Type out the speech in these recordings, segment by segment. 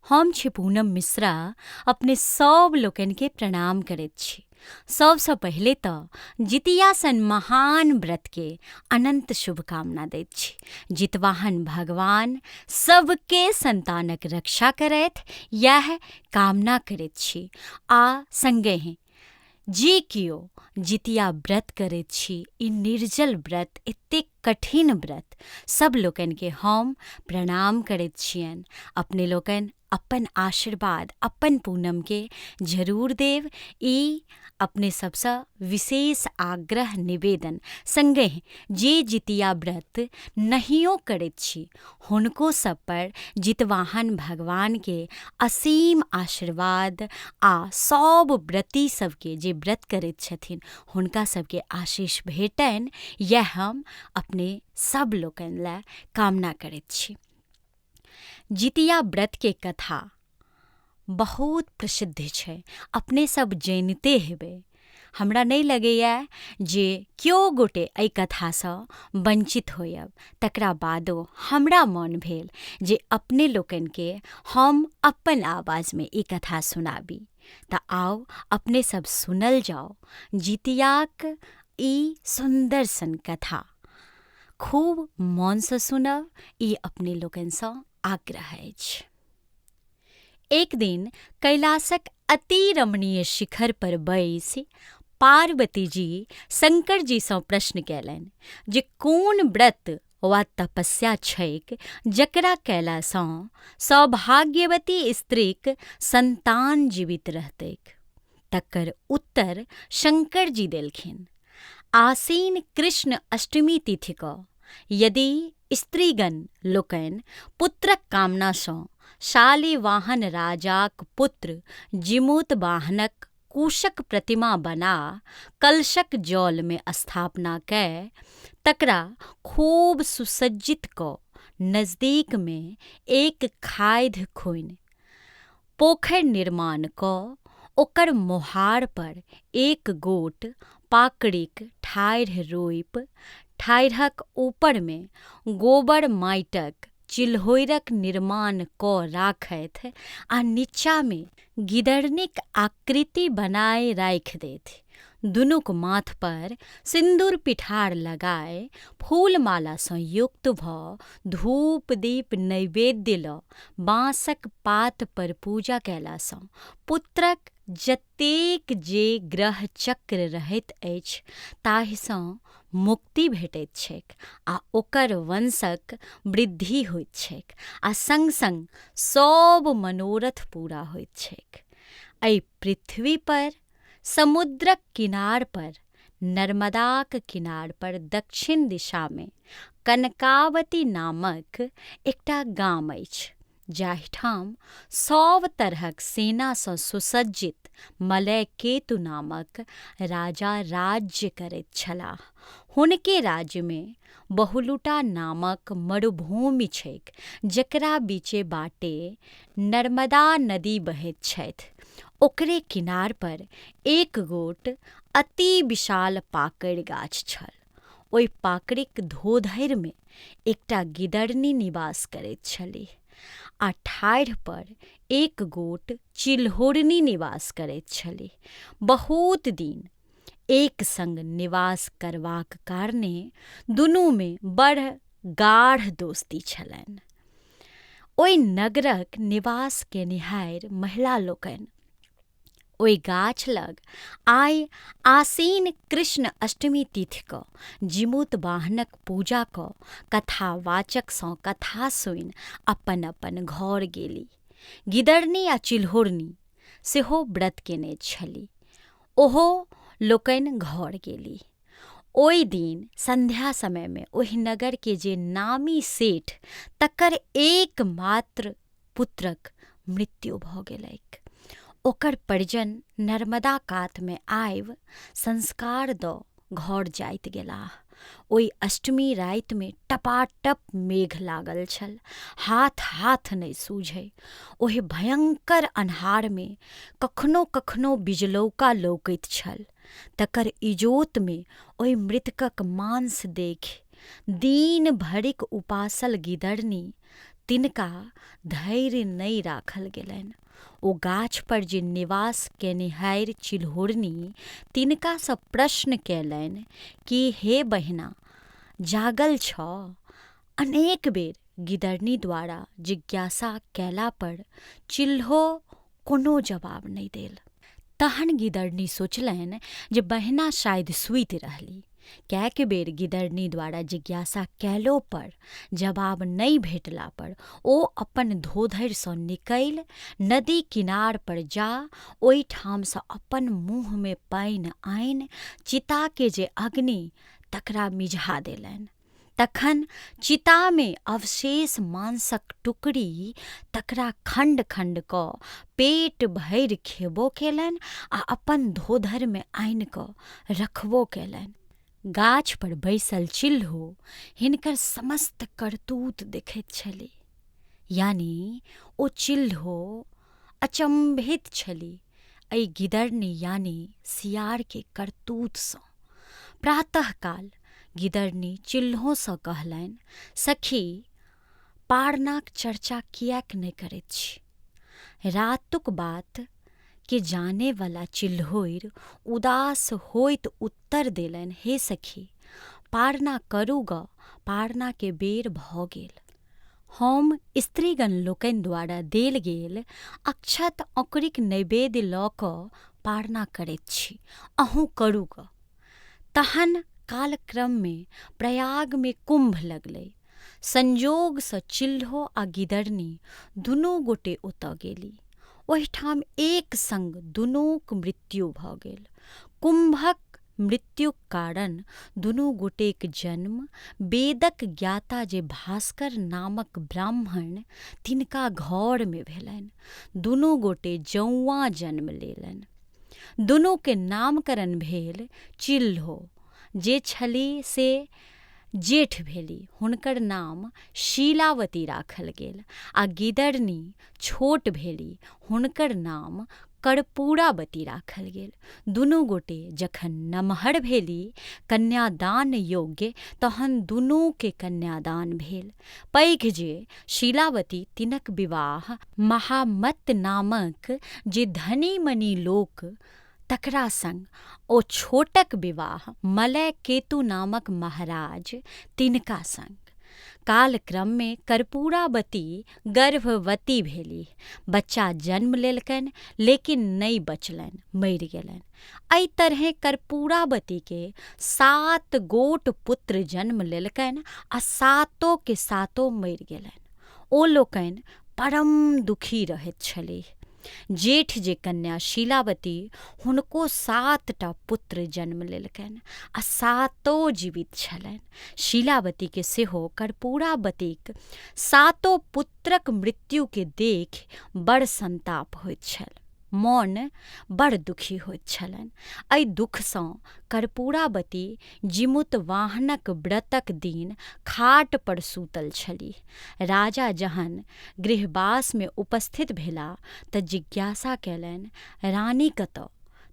हम छी पूनम मिश्रा अपने सब लोकन के प्रणाम करैत छी। सबसँ पहिले तऽ जितिया सन महान व्रत के अनंत शुभकामना दैत छी। जितवाहन भगवान सबके संतानक रक्षा करैत यह कामना करैत छी। आ संगहि जे कियो जितिया व्रत करैत छी, ई निर्जल व्रत, एतेक कठिन व्रत, सब लोकन के हम प्रणाम करैत छियनि। अपने लोकन अपन आशीर्वाद अपन पूनम के जरूर देव, ई अपने सबसँ विशेष आग्रह निवेदन। संगहि जे जितिया व्रत नहियो करैत छी, हुनको सब पर जितवाहन भगवान के असीम आशीर्वाद आ सब व्रती सबके जे व्रत करैत छथिन हुनका सबके आशीष भेटनि, यह हम अपने सब लोकन लए कामना करैत छी। जितिया व्रत के कथा बहुत प्रसिद्ध छै, अपने सब जनिते हेबै। हमरा नहीं लगैए जे केओ गोटे एहि कथासँ वंचित होयब। तकरा बादो हमरा मोन भेल जे अपने लोकनिके हम अपन आवाजमे ई कथा सुनाबी। तऽ आउ अपने सब सुनल जाओ जितियाक ई सुंदर सन कथा। खूब मौनसँ सुनब, ई अपने लोकनिसँ आग्रह अछि। एक दिन कैलाशक अति रमणीय शिखर पर बैसि पार्वती जी शंकर जी सँ प्रश्न कयलनि जे कोन व्रत वा तपस्या छैक जकरा कयलासँ सौभाग्यवती स्त्रीक संतान जीवित रहतैक। तकर उत्तर शंकर जी देलखिन, आसीन कृष्ण अष्टमी तिथि क यदि स्त्रीगण लोकनि पुत्रक कामनासँ शालिवाहन राजाक पुत्र जिमूतवाहनक कुशक प्रतिमा बना कलशक जलमे स्थापना कए तकरा खूब सुसज्जित क नजदीकमे एक खाधि खुनि पोखरि निर्माण क ओकर मोहार पर एक गोट पाकड़िक ठाढ़ि रोपि ठाढ़िक ऊपरमे गोबर माटिक चिल्होरिक निर्माण क राखथि आ नीचाँमे गिदड़नीक आकृति बनाए राखि देथि। दुनूक माथ पर सिन्दूर पिठार लगाए फूलमालासँ युक्त भऽ धूप दीप नैवेद्य लऽ बाँसक पात पर पूजा कयलासँ पुत्रक जतेक जे ग्रह चक्र रहैत अछि ताहिसँ मुक्ति भेटैत छैक आ ओकर वंशक वृद्धि होइत छैक आ संग संग सब मनोरथ पूरा होइत छैक। एहि पृथ्वी पर समुद्रक किनार पर नर्मदाक किनार पर दक्षिण दिशामे कनकावती नामक एकटा गाम अछि, जाहिठाम सब तरहक सेनासँ सुसज्जित मलयकेतु नामक राजा राज्य करैत छलाह। हुनके राज्यमे बहुलुटा नामक मरुभूमि छैक, जकरा बीचे बाटे नर्मदा नदी बहैत छथि। ओकरे किनार पर एक गोट अति विशाल पाकड़ि गाछ छल। ओहि पाकड़िक धोधरिमे एकटा गिदड़नी निवास करैत छलीह आ ठाढ़ि पर एक गोट चिल्होरनी निवास करैत छलीह। बहुत दिन एक संग निवास करबाक कारणे दुनूमे बड़ गाढ़ दोस्ती छलनि। ओहि नगरक निवास केनिहार महिला लोकनि ओहि गाछ लग आइ आसीन कृष्ण अष्टमी तिथि क जिमूतवाहनक पूजा क कथावाचकसँ कथा सुनि अपन अपन घर गेली। गिदड़नी आ चिल्होरनी सेहो व्रत केने छली, ओहो लोकनि घर गेली। ओहि दिन संध्या समयमे ओहि नगर के जे नामी सेठ तकर एकमात्र पुत्रक मृत्यु भऽ गेलैक। ओकर परिजन नर्मदा कातमे आबि संस्कार दऽ घर जाइत गेलाह। ओहि अष्टमी रातिमे टपाटप मेघ लागल छल, हाथ हाथ नहि सूझै। ओहि भयंकर अन्हारमे कखनो कखनो बिजलौका लौकैत छल। तकर इजोतमे ओहि मृतकक मांस देखि दिन भरिक उपासल गिदड़नी तिनका धैर्य नहीं राखल गेलनि। ओ गाछ पर जे निवास केनिहारि चिल्होरनी तिनका सँ प्रश्न कयलनि कि हे बहिना, जागल छ? अनेक बेर गिदड़नी द्वारा जिज्ञासा कयला पर चिल्हो कोनो जवाब नहीं देल। तहन गिदड़नी सोचलनि जे बहिना शायद सुति रहली। कैक बेर गिदड़नी द्वारा जिज्ञासा कयलो पर जवाब नहीं भेटला पर ओ अपन धोधरि सँ निकलि नदी किनार पर जा ओहिठाम सँ अपन मुँह में पानि आनि चिता के जे अग्नि तकरा मिझा देलनि। तखन चिता में अवशेष मांसक टुकड़ी तकरा खंड खंड कऽ पेट भरि खेबो केलनि आ अपन धोधर में आनि कऽ रखबो केलनि। गाछ पर बैसल चिल्हो हिनकर समस्त करतूत देखैत छली, यानी ओ चिल्हो अचंभित छली एहि गिदड़नी यानी सियार के करतूत सँ। प्रातःकाल गिदड़नी चिल्हो सँ कहलनि, सखी, पारनाक चर्चा किएक नहि करैत छी? रातुक बात के जाने वाला चिल्होरि उदास होइत उत्तर देलनि, हे सखी, पारना करू ग, पारना के बेर भऽ गेल। हम स्त्रीगण लोकनि द्वारा देल गेल अक्षत औंकड़ीक नैवेद्य लऽ कऽ पारना करैत छी, अहूँ करू ग। तहन कालक्रम में प्रयाग में कुंभ लगलै। संजोग सँ चिल्हो आ गिदड़नी दुनू गोटे ओतऽ गेली। ओहिठाम एक संग दुनूक मृत्यु भऽ गेल। कुंभक मृत्युक कारण दुनू गोटेक जन्म वेदक ज्ञाता जे भास्कर नामक ब्राह्मण तिनका घर में भेलनि। दुनू गोटे जौआँ जन्म लेलनि। दुनू के नामकरण भेल चिल्हो, जे छली से जेठ भेली, हुनकर नाम शीलावती राखल गेल, आ गिदड़नी छोट भेली, हुनकर नाम कर्पूरावती राखल गेल। दुनू गोटे जखन नमहर भेली, कन्यादान योग्य, तहन दुनू के कन्यादान भेल। पैघ जे शीलावती तिनक विवाह महामत्त नामक जे धनी मनी लोक तकरा संग ओ छोटक विवाह मलय केतु नामक महाराज तिनका संग। कालक्रम में कर्पूरावती गर्भवती भेली, बच्चा जन्म लेलकनि लेकिन नहीं बचलनि, मरि गेलनि। एहि तरहे कर्पूरावती के 7 गोट पुत्र जन्म लेलकनि आ सातो के सातो मरि गेलनि। ओ लोकनि परम दुखी रहैत छलीह। जेठ जे कन्या शीलावती, हुनको 7टा पुत्र जन्म लेलकनि आ सातो जीवित छलनि। शीलावती के सेहो कर्पूरावतीक 7 पुत्रक मृत्यु के देख बड़ संताप होइत छल, मोन बड़ दुखी होइत छलनि। एहि दुख सँ कर्पूरावती जिमुतवाहनक व्रतक दिन खाट पर सूतल छलीह। राजा जहन गृहवास में उपस्थित भेला तऽ जिज्ञासा कयलनि, रानी कतऽ?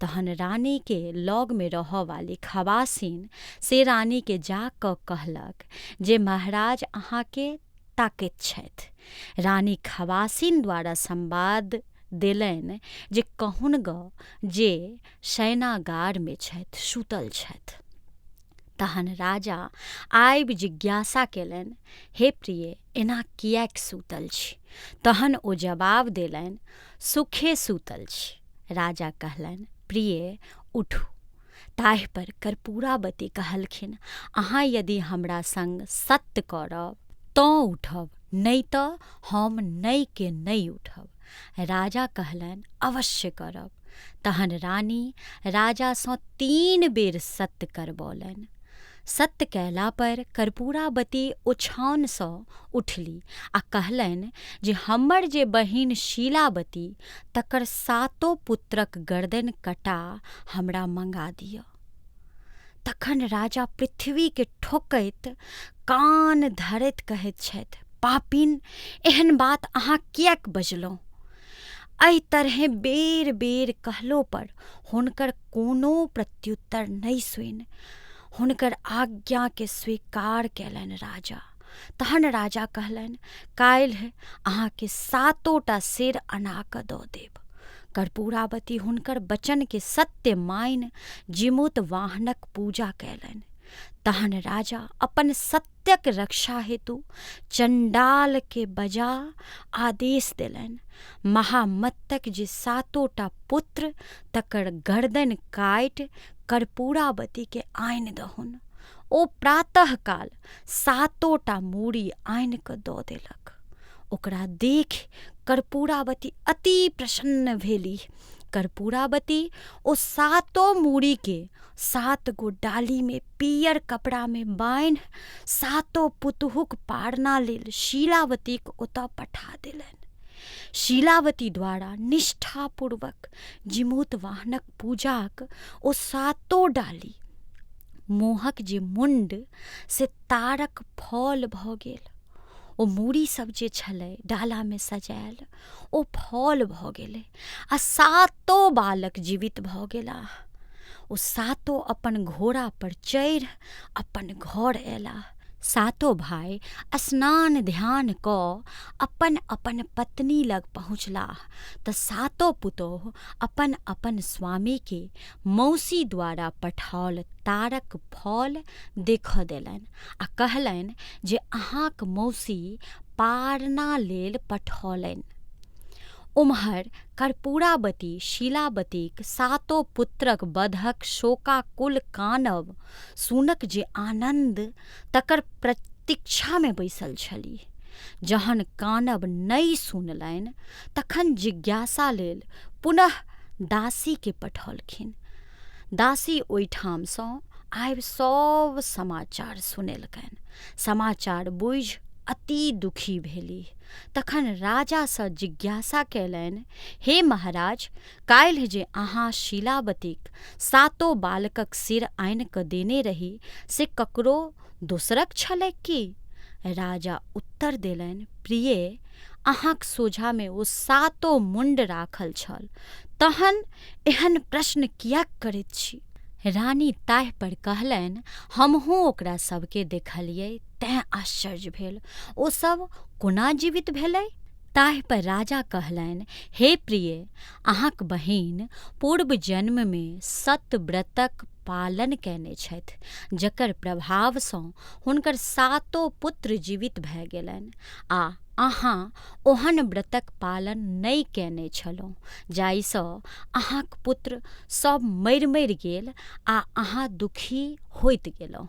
तहन रानी के लग में रहऽ वाली खवासिन से रानी के जा कऽ कहलक जे महाराज अहाँ के ताकैत छथि। रानी खवासिन द्वारा संवाद देलनि जे कहून ग जे शयनागार में छथि, सुतल छथि। तहन राजा आबि जिज्ञासा केलनि, हे प्रिय, एना किएक सुतल छी? तहन ओ जवाब देलनि, सुखे सुतल छी। राजा कहलनि, प्रिय, उठू। ताहि पर कर्पूरावती कहलखिन, अहाँ यदि हमरा संग सत्य करब तऽ उठब, नहीं तऽ हम नहीं के नहीं उठब। राजा कहलनि, अवश्य करब। तहन रानी राजा सँ 3 बेर सत्य करबौलनि। सत्य कयला पर कर्पूरावती ओछान सँ उठली आ कहलनि जे हमर जे बहिन शीलावती तकर 7 पुत्रक गर्दन कटा हमरा मंगा दिअ। तखन राजा पृथ्वी के ठोकैत कान धरैत कहैत छथि, पापिन, एहन बात अहाँ किएक बजलहुँ? एहि तरहे बेर बेर कहलो पर हुनकर कोनो प्रत्युत्तर नहीं सुनि हुनकर आज्ञा के स्वीकार कयलनि राजा तहन राजा कहलनि, काल्हि अहाँके 7टा सेर अना कऽ दऽ देब। कर्पूरावती हुनकर वचनके सत्य मानि जिमूत वाहनक पूजा कयलनि। तहन राजा अपन सत्यक रक्षा हेतु चंडालके बजा आदेश देलनि। महामत्तक जे 7टा पुत्र तकर गर्दन काटि कर्पूरावतीके आनि दहुन। ओ प्रातःकाल 7टा मूड़ी आनि कऽ दऽ देलक। ओकरा देखि कर्पूरावती अति प्रसन्न भेलीह। कर्पूरावती ओ 7 मूड़ीके 7 गो डालीमे पियर कपड़ामे बान्हि 7 पुतहुक पारना लेल शीलावतीक ओतऽ पठा देलनि। शीलावती द्वारा निष्ठापूर्वक जिमूत वाहनक पूजाक ओ 7 डाली मोहक जे मुण्ड से तारक फल भऽ गेल। ओ मूड़ी सब जे छलै डालामे सजायल ओ फल भऽ गेलै आ 7 बालक जीवित भऽ गेलाह। ओ 7 अपन घोड़ा पर चढ़ि अपन घर अयलाह। 7 भाइ स्नान ध्यान कऽ अपन अपन पत्नी लग पहुँचलाह तऽ 7 पुतोह अपन अपन स्वामीके मौसी द्वारा पठाओल तारक फल देखऽ देलनि आ कहलनि जे अहाँक मौसी पारना लेल पठौलनि। उम्हर कर्पूरावती शीलावतीक 7 पुत्रक वधक शोकाकुल कानब सुनक जे आनन्द तकर प्रतीक्षामे बैसल छलीह। जहन कानब नहि सुनलनि तखन जिज्ञासा लेल पुनः दासीके पठौलखिन। दासी ओहिठामसँ आबि सब समाचार सुनेलकनि। समाचार बुझि अति दुखी भेलीह। तखन राजासँ जिज्ञासा कयलनि, हे महाराज, काल्हि जे अहाँ शीलावतीक 7 बालकक सिर आनि कऽ देने रही से ककरो दोसरक छलै की? राजा उत्तर देलनि, प्रिय, अहाँक सोझामे ओ 7 मुण्ड राखल छल, तहन एहन प्रश्न किएक करैत छी? रानी ताहि पर कहलनि, हमहूँ ओकरा सबके देखलियै तेँ आश्चर्य भेल। ओ सब कोना जीवित भेलै? ताहि पर राजा कहलनि, हे प्रिय, अहाँक बहिन पूर्व जन्ममे सतव्रतक पालन कयने छथि जकर प्रभावसँ हुनकर 7 पुत्र जीवित भऽ गेलनि आ अहाँ ओहन व्रतक पालन नहि कयने छलहुँ जाहिसँ अहाँक पुत्र सब मरि मरि गेल आ अहाँ दुखी होइत गेलहुँ।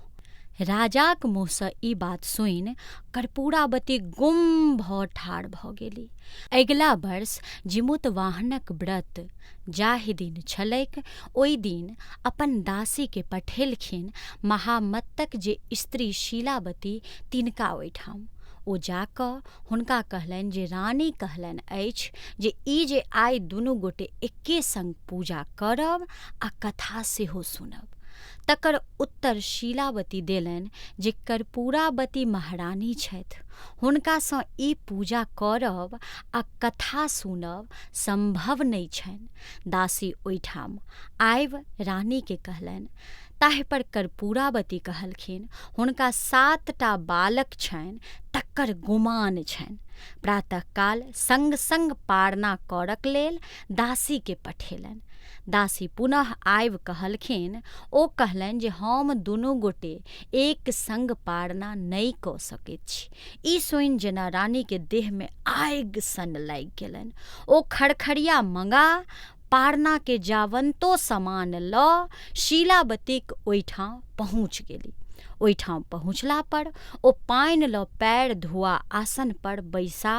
राजाक मुँहसँ ई बात सुनि कर्पूरावती गुम भऽ ठाढ़ भऽ गेली। अगिला वर्ष जिमूत वाहनक व्रत जाहि दिन छलैक ओहि दिन अपन दासीके पठेलखिन महामत्तक जे स्त्री शीलावती तिनका ओहिठाम। ओ जा कऽ हुनका कहलनि जे रानी कहलनि अछि जे ई जे आइ दुनू गोटे एके संग पूजा करब आ कथा सेहो सुनब। तकर उत्तर शीलावती देलनि जे कर्पूरावती महारानी छथि, हुनकासँ ई पूजा करब आ कथा सुनब सम्भव नहि छनि। दासी ओहिठाम आबि रानीके कहलनि। ताहि पर कर्पूरावती कहलखिन, हुनका 7टा बालक छनि तकर गुमान छनि। प्रातःकाल संग संग पारना करक लेल दासीके पठेलनि। दासी पुनः आबि कहलखिन, ओ कहलनि जे हम दुनू गोटे एक संग पारना नहि कऽ सकैत छी। ई सुनि जेना रानीके देहमे आगि सन लागि गेलनि। ओ खड़खड़िया मंगा पारनाके जावन्तो सामान लऽ शीलावतीक ओहिठाम पहुँच गेली। ओहिठाम पहुँचला पर ओ पानि लऽ पैर धोआ आसन पर बैसा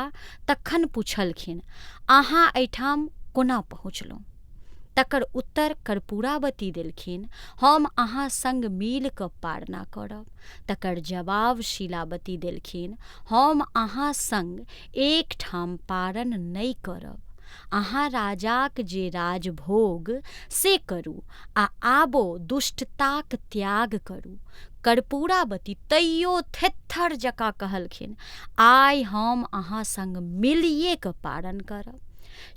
तखन पुछलखिन, अहाँ एहिठाम कोना पहुँचलहुँ? तकर उत्तर कर्पूरावती देलखिन, हम अहाँ संग मिल कऽ पारना करब। तकर जवाब शीलावती देलखिन, हम अहाँ संग एक ठाम पारण नहि करब। अहाँ राजाक जे राजभोग से करू आ आबो दुष्टताक त्याग करू। कर्पूरावती तैयो थेथर जकाँ कहलखिन, आइ हम अहाँ संग मिलिए कऽ पारण करब।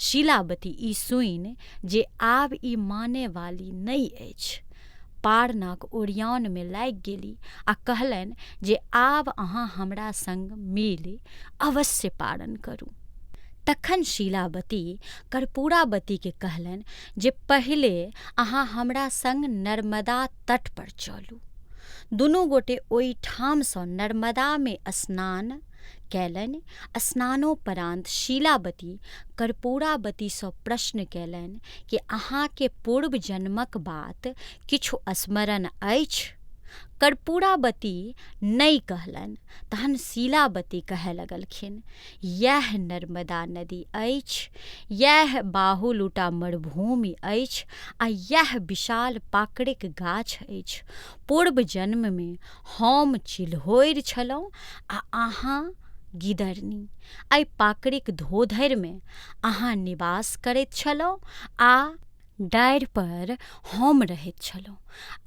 शीलावती ई सुनि जे आब ई माने वाली नहि अछि, पारनाक ओरियान में लागि गेली आ कहलनि जे आब अहाँ हमरा संग मिल अवश्य पारण करू। तखन शीलावती कर्पूरावती के कहलनि जे पहिले अहाँ हमरा संग नर्मदा तट पर चलू। दुनू गोटे ओहिठामसँ नर्मदा में स्नान कयलनि। स्नानोपरान्त शीलावती कर्पूरावतीसँ प्रश्न कयलनि कि अहाँके पूर्व जन्मक बात किछु स्मरण अछि? कर्पूरावती नहि कहलनि। तहन शीलावती कहय लगलखिन, यह नर्मदा नदी अछि, यह बाहुलुटा मरुभूमि अछि आ यह विशाल पाकड़िक गाछ अछि। पूर्व जन्म में हम चिल्होरि छलहुँ आ अहाँ गिदरनी। एहि पाकड़िक धोधरि में अहाँ निवास करैत छलहुँ आ डारि पर हम रहैत छलहुँ।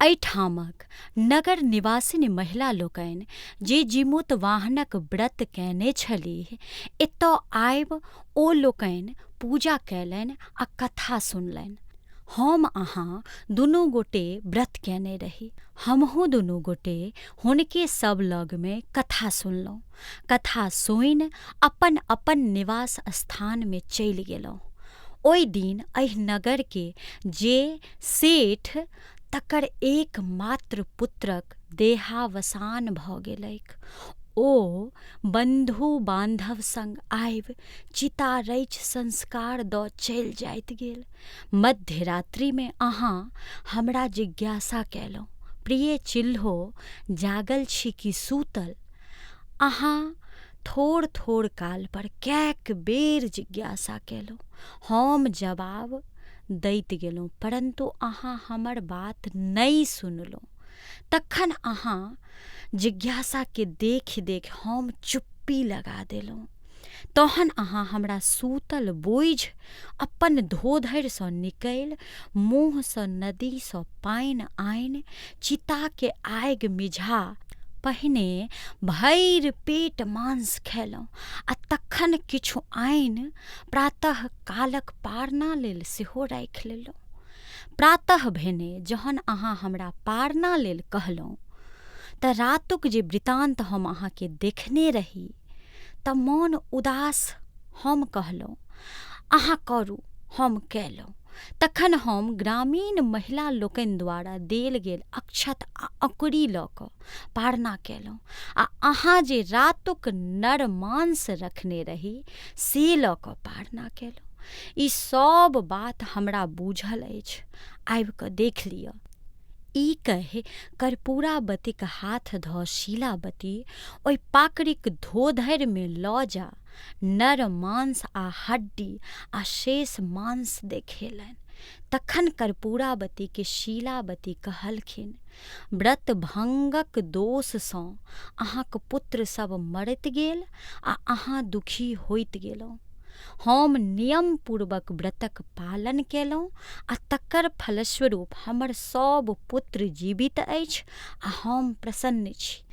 एहिठामक नगर निवासिनी महिला लोकनि जे जिमुतवाहनक व्रत कयने छलीह, एतय आबि ओ लोकनि पूजा कयलनि आ कथा सुनलनि। हम अहाँ दुनू गोटे व्रत कयने रही। हमहूँ दुनू गोटे हुनके सब लग में कथा सुनलहुँ। कथा सुनि अपन अपन निवास स्थान में चलि गेलहुँ। ओहि दिन एहि नगर के जे सेठ तकर एकमात्र पुत्रक देहावसान भऽ गेलैक, ओ बंधु बान्धव संग आबि चिता रचि संस्कार दऽ चलि जाइत गेल। मध्यरात्रि में अहाँ हमरा जिज्ञासा कयलहुँ, प्रिय चिल्हो, जागल छी कि सूतल? अहाँ थोड़ थोड़ काल पर कैक बेर जिज्ञासा कयलहुँ। हम जवाब दैत गेलहुँ, परंतु अहाँ हमर बात नहि सुनलहुँ। तखन अहाँ जिज्ञासा के देख देख हम चुप्पी लगा देलहुँ। तहन अहाँ हमरा सूतल बुझि अपन धोधरिसँ निकलि मुँहसँ नदीसँ पानि आनि चिता के आगि मिझा पहिने भरि पेट मांस खेलहुँ आ तखन किछु आनि प्रातः कालक पारना लेल सेहो राखि लेलहुँ। प्रातः भेने जहन अहाँ हमरा पारना लेल कहलहुँ तऽ रातुक जे वृतान्त हम अहाँके देखने रही तऽ मोन उदास हम कहलहुँ, अहाँ करू, हम कयलहुँ। तखन हम ग्रामीण महिला लोकनि द्वारा देल गेल अक्षत आ अकुरी लऽ कऽ पारना कयलहुँ आ अहाँ जे रातुक नर मांस रखने रही से लऽ कऽ पारना कयलहुँ। ई सब बात हमरा बूझल अछि, आबि कऽ देख लिअ। ई कहि कर्पूरावतीक हाथ धऽ शीलावती ओहि पाकड़िक धोधरि में लऽ जा नर मांस आ हड्डी आ शेष मांस देखेलनि। तखन कर्पूरावती के शीलावती कहलखिन, व्रत भंगक दोषसँ अहाँक पुत्र सब मरैत गेल आ अहाँ दुखी होइत गेलहुँ। हम नियमपूर्वक व्रतक पालन केलहुँ आ तकर फलस्वरूप हमर सब पुत्र जीवित अछि आ हम प्रसन्न छी।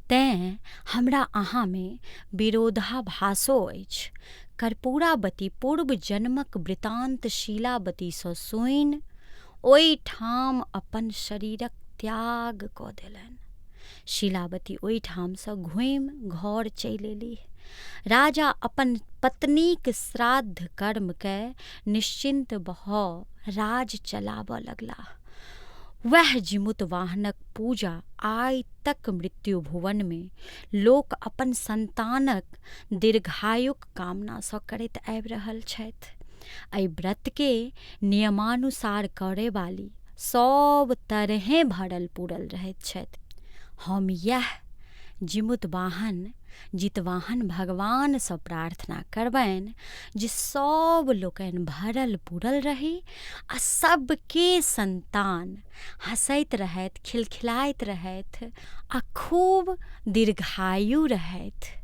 तेँ हमरा अहाँ में विरोधाभासो अछि। कर्पूरावती पूर्व जन्मक वृतान्त शीलावतीसँ सुनि ओहिठाम अपन शरीरक त्याग कऽ देलनि। शीलावती ओहिठामसँ घुमि घर चलि एलीह। राजा अपन पत्नीक श्राद्ध कर्म कए निश्चिन्त भऽ राज चलाबऽ लगलाह। वह जिमुतवाहनक पूजा आइ तक मृत्यु भुवन में लोक अपन संतानक दीर्घायुक कामनासँ करैत आबि रहल छथि। एहि व्रत के नियमानुसार करय वाली सब तरहेँ भरल पूरल रहैत छथि। हम यह जितवाहन भगवानसँ प्रार्थना करबनि जे सब लोकनि भरल पूरल रही आ सबके संतान हँसैत रहथि, खिलखिलाइत रहथि आ खूब दीर्घायु रहथि।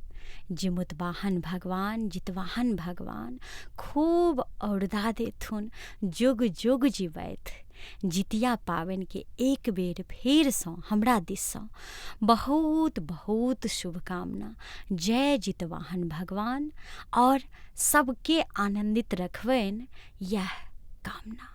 जिमुतवाहन भगवान, जितवाहन भगवान खूब औरदा देथुन, जुग जुग जीवैथ। जितिया पाबनि के एक बेर फेरसँ हमरा दिससँ बहुत बहुत शुभकामना। जय जितवाहन भगवान और सबके आनंदित रखबनि, यह कामना।